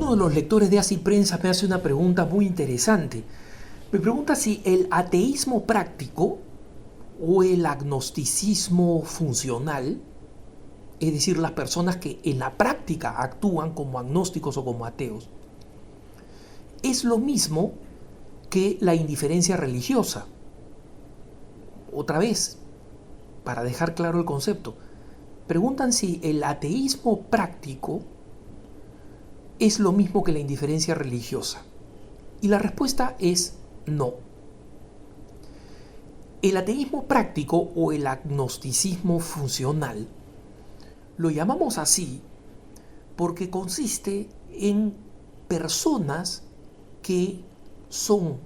Uno de los lectores de Así Prensa me hace una pregunta muy interesante. Me pregunta si el ateísmo práctico o el agnosticismo funcional, es decir, las personas que en la práctica actúan como agnósticos o como ateos, es lo mismo que la indiferencia religiosa. Otra vez, para dejar claro el concepto, preguntan si el ateísmo práctico es lo mismo que la indiferencia religiosa. Y la respuesta es no. El ateísmo práctico o el agnosticismo funcional lo llamamos así porque consiste en personas que son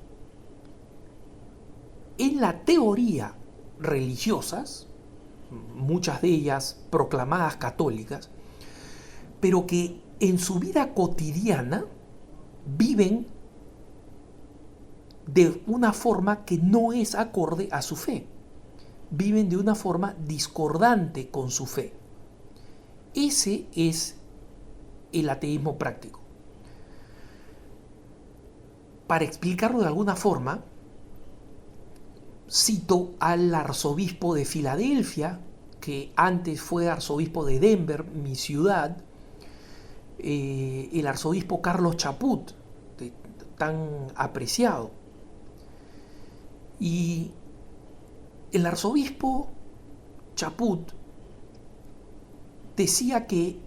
en la teoría religiosas, muchas de ellas proclamadas católicas, pero que en su vida cotidiana viven de una forma que no es acorde a su fe. Viven de una forma discordante con su fe. Ese es el ateísmo práctico. Para explicarlo de alguna forma, cito al arzobispo de Filadelfia, que antes fue arzobispo de Denver, mi ciudad, el arzobispo Carlos Chaput, tan apreciado. Y el arzobispo Chaput decía que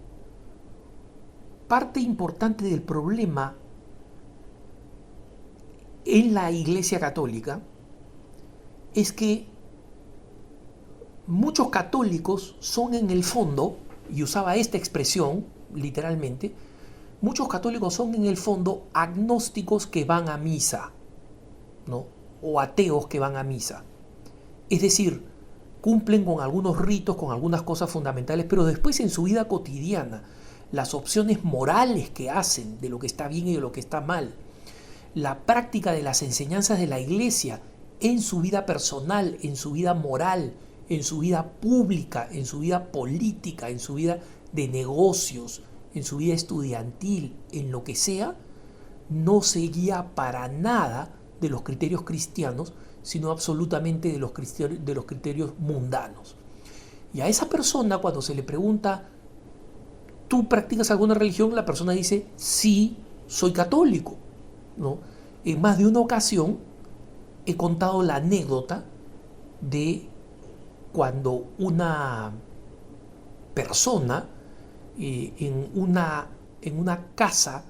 parte importante del problema en la Iglesia Católica es que muchos católicos son en el fondo, y usaba esta expresión literalmente, muchos católicos son en el fondo agnósticos que van a misa, ¿no? O ateos que van a misa. Es decir, cumplen con algunos ritos, con algunas cosas fundamentales, pero después en su vida cotidiana, las opciones morales que hacen de lo que está bien y de lo que está mal, la práctica de las enseñanzas de la Iglesia en su vida personal, en su vida moral, en su vida pública, en su vida política, en su vida de negocios, en su vida estudiantil, en lo que sea, no se guía para nada de los criterios cristianos, sino absolutamente de los criterios mundanos. Y a esa persona, cuando se le pregunta, ¿tú practicas alguna religión?, la persona dice, sí, soy católico, ¿no? En más de una ocasión he contado la anécdota de cuando una persona en una casa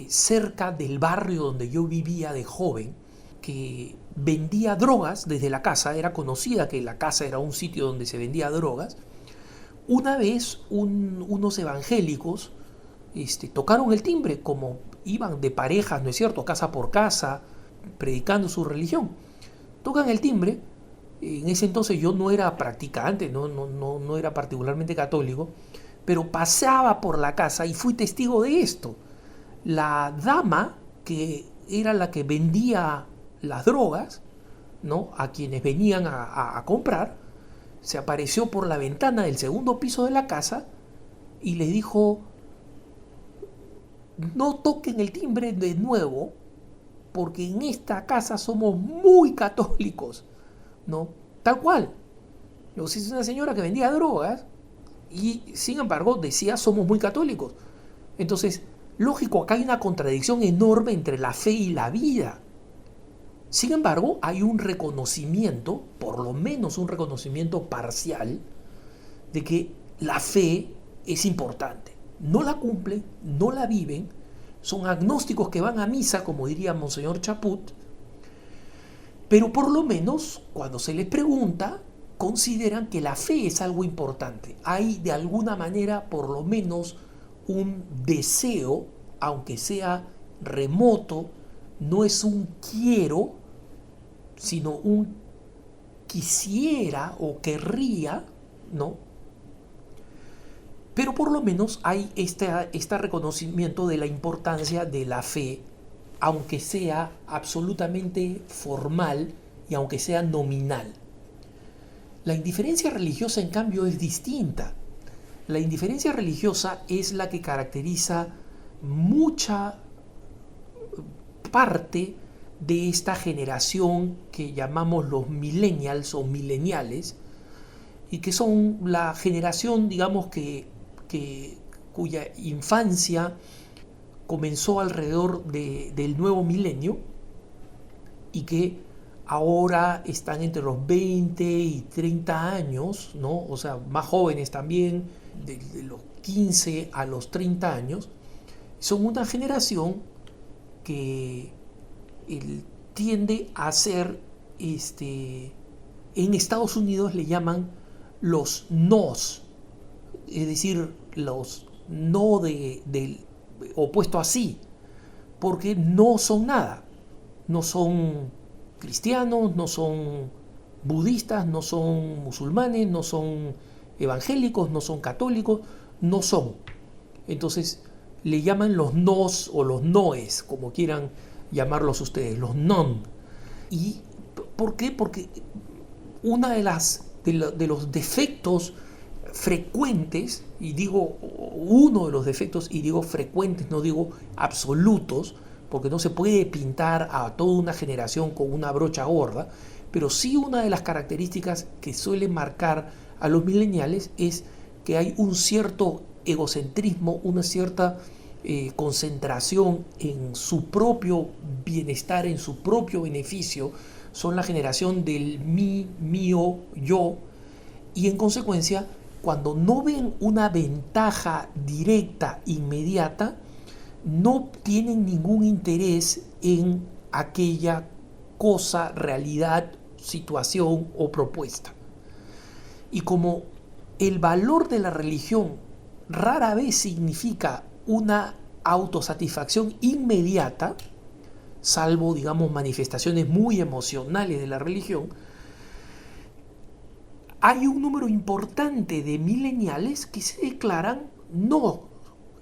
cerca del barrio donde yo vivía de joven, que vendía drogas desde la casa, era conocida que la casa era un sitio donde se vendía drogas. Una vez unos evangélicos tocaron el timbre, como iban de parejas, ¿no es cierto?, casa por casa, predicando su religión. Tocan el timbre. En ese entonces yo no era practicante, no era particularmente católico, pero pasaba por la casa y fui testigo de esto. La dama, que era la que vendía las drogas, ¿no?, a quienes venían a comprar, se apareció por la ventana del segundo piso de la casa y les dijo, no toquen el timbre de nuevo, porque en esta casa somos muy católicos, ¿no? Tal cual. Es una señora que vendía drogas y, sin embargo, decía, somos muy católicos. Entonces, lógico, acá hay una contradicción enorme entre la fe y la vida. Sin embargo, hay un reconocimiento, por lo menos un reconocimiento parcial, de que la fe es importante. No la cumplen, no la viven, son agnósticos que van a misa, como diría Monseñor Chaput, pero por lo menos, cuando se les pregunta, consideran que la fe es algo importante. Hay de alguna manera, por lo menos, un deseo, aunque sea remoto, no es un quiero, sino un quisiera o querría, ¿no? Pero por lo menos hay este reconocimiento de la importancia de la fe, aunque sea absolutamente formal y aunque sea nominal. La indiferencia religiosa, en cambio, es distinta. La indiferencia religiosa es la que caracteriza mucha parte de esta generación que llamamos los millennials o mileniales, y que son la generación, digamos, cuya infancia comenzó alrededor del nuevo milenio y que ahora están entre los 20 y 30 años, ¿no? O sea, más jóvenes también, de los 15 a los 30 años, son una generación que tiende a ser, en Estados Unidos le llaman los nos, es decir, los no del opuesto a sí, porque no son nada, no son cristianos, no son budistas, no son musulmanes, no son evangélicos, no son católicos, no son. Entonces le llaman los nos o los noes, como quieran llamarlos ustedes, los non. ¿Y por qué? Porque una de los defectos frecuentes, y digo uno de los defectos, y digo frecuentes, no digo absolutos, porque no se puede pintar a toda una generación con una brocha gorda, pero sí una de las características que suele marcar a los millennials es que hay un cierto egocentrismo, una cierta concentración en su propio bienestar, en su propio beneficio. Son la generación del mí, mío, yo, y en consecuencia, cuando no ven una ventaja directa, inmediata, no tienen ningún interés en aquella cosa, realidad, situación o propuesta. Y como el valor de la religión rara vez significa una autosatisfacción inmediata, salvo, digamos, manifestaciones muy emocionales de la religión, hay un número importante de millennials que se declaran no,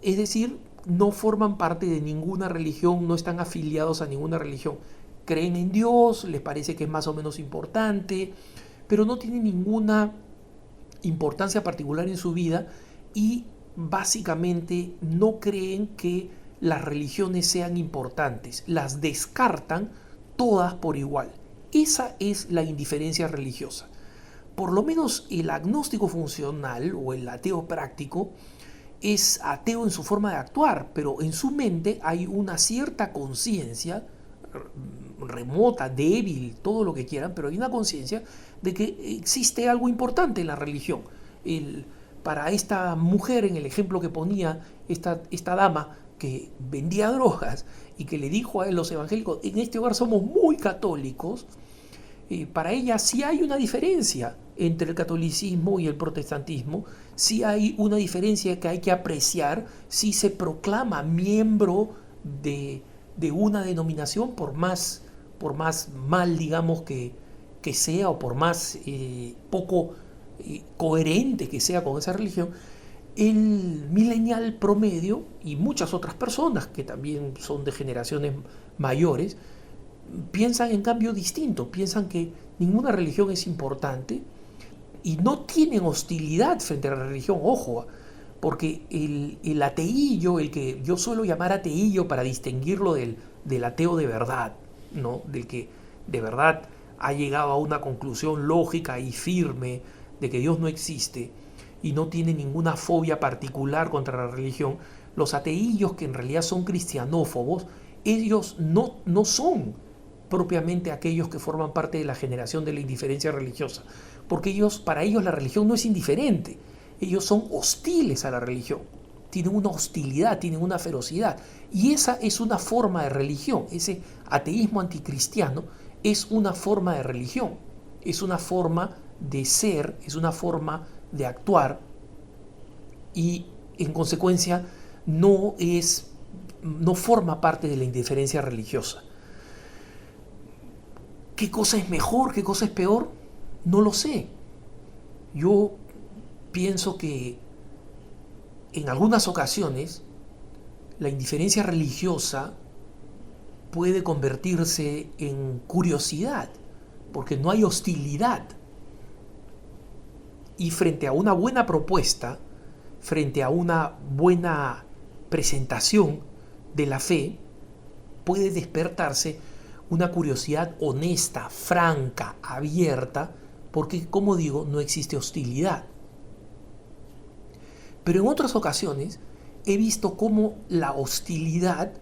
es decir, no forman parte de ninguna religión, no están afiliados a ninguna religión. Creen en Dios, les parece que es más o menos importante, pero no tienen ninguna importancia particular en su vida y básicamente no creen que las religiones sean importantes. Las descartan todas por igual. Esa es la indiferencia religiosa. Por lo menos el agnóstico funcional o el ateo práctico es ateo en su forma de actuar, pero en su mente hay una cierta conciencia remota, débil, todo lo que quieran, pero hay una conciencia de que existe algo importante en la religión. Para esta mujer, en el ejemplo que ponía esta dama que vendía drogas y que le dijo a él, los evangélicos, en este hogar somos muy católicos, para ella sí hay una diferencia entre el catolicismo y el protestantismo, sí hay una diferencia que hay que apreciar si se proclama miembro de una denominación, por más mal, digamos, que sea, o por más poco coherente que sea con esa religión. El millennial promedio y muchas otras personas que también son de generaciones mayores piensan en cambio distinto, piensan que ninguna religión es importante y no tienen hostilidad frente a la religión, ojo, porque el ateillo, el que yo suelo llamar ateillo para distinguirlo del ateo de verdad, ¿no? Del que de verdad ha llegado a una conclusión lógica y firme de que Dios no existe y no tiene ninguna fobia particular contra la religión. Los ateillos, que en realidad son cristianófobos, ellos no son propiamente aquellos que forman parte de la generación de la indiferencia religiosa, porque para ellos la religión no es indiferente, ellos son hostiles a la religión, tienen una hostilidad, tienen una ferocidad, y esa es una forma de religión. Ese ateísmo anticristiano es una forma de religión, es una forma de ser, es una forma de actuar, y en consecuencia no forma parte de la indiferencia religiosa. ¿Qué cosa es mejor? ¿Qué cosa es peor? No lo sé. Yo pienso que en algunas ocasiones la indiferencia religiosa puede convertirse en curiosidad, porque no hay hostilidad. Y frente a una buena propuesta, frente a una buena presentación, de la fe, puede despertarse una curiosidad honesta, franca, abierta, porque, como digo, no existe hostilidad. Pero en otras ocasiones he visto cómo la hostilidad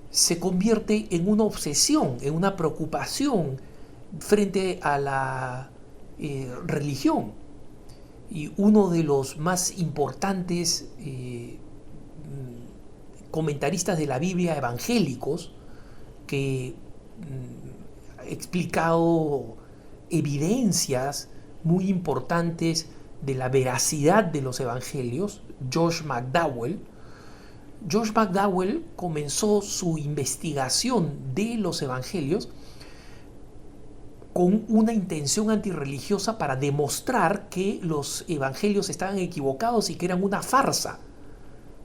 se convierte en una obsesión, en una preocupación frente a la religión. Y uno de los más importantes comentaristas de la Biblia evangélicos, que ha explicado evidencias muy importantes de la veracidad de los evangelios, Josh McDowell. Josh McDowell comenzó su investigación de los evangelios con una intención antirreligiosa para demostrar que los evangelios estaban equivocados y que eran una farsa.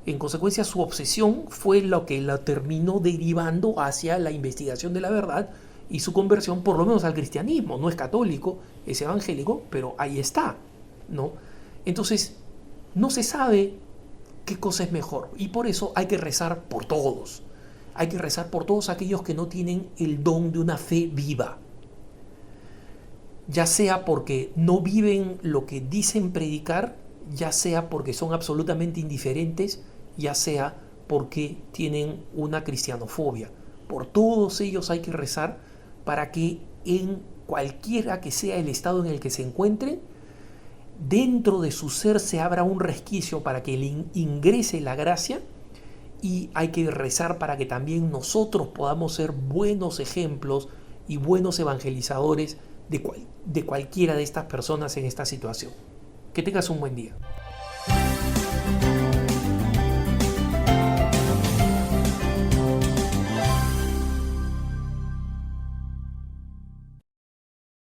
En consecuencia, su obsesión fue lo que la terminó derivando hacia la investigación de la verdad y su conversión, por lo menos al cristianismo. No es católico, es evangélico, pero ahí está, ¿no? Entonces, no se sabe qué cosa es mejor, y por eso hay que rezar por todos. Hay que rezar por todos aquellos que no tienen el don de una fe viva, ya sea porque no viven lo que dicen predicar, ya sea porque son absolutamente indiferentes, ya sea porque tienen una cristianofobia. Por todos ellos hay que rezar para que en cualquiera que sea el estado en el que se encuentren, dentro de su ser se abra un resquicio para que le ingrese la gracia, y hay que rezar para que también nosotros podamos ser buenos ejemplos y buenos evangelizadores de cualquiera de estas personas en esta situación. Que tengas un buen día.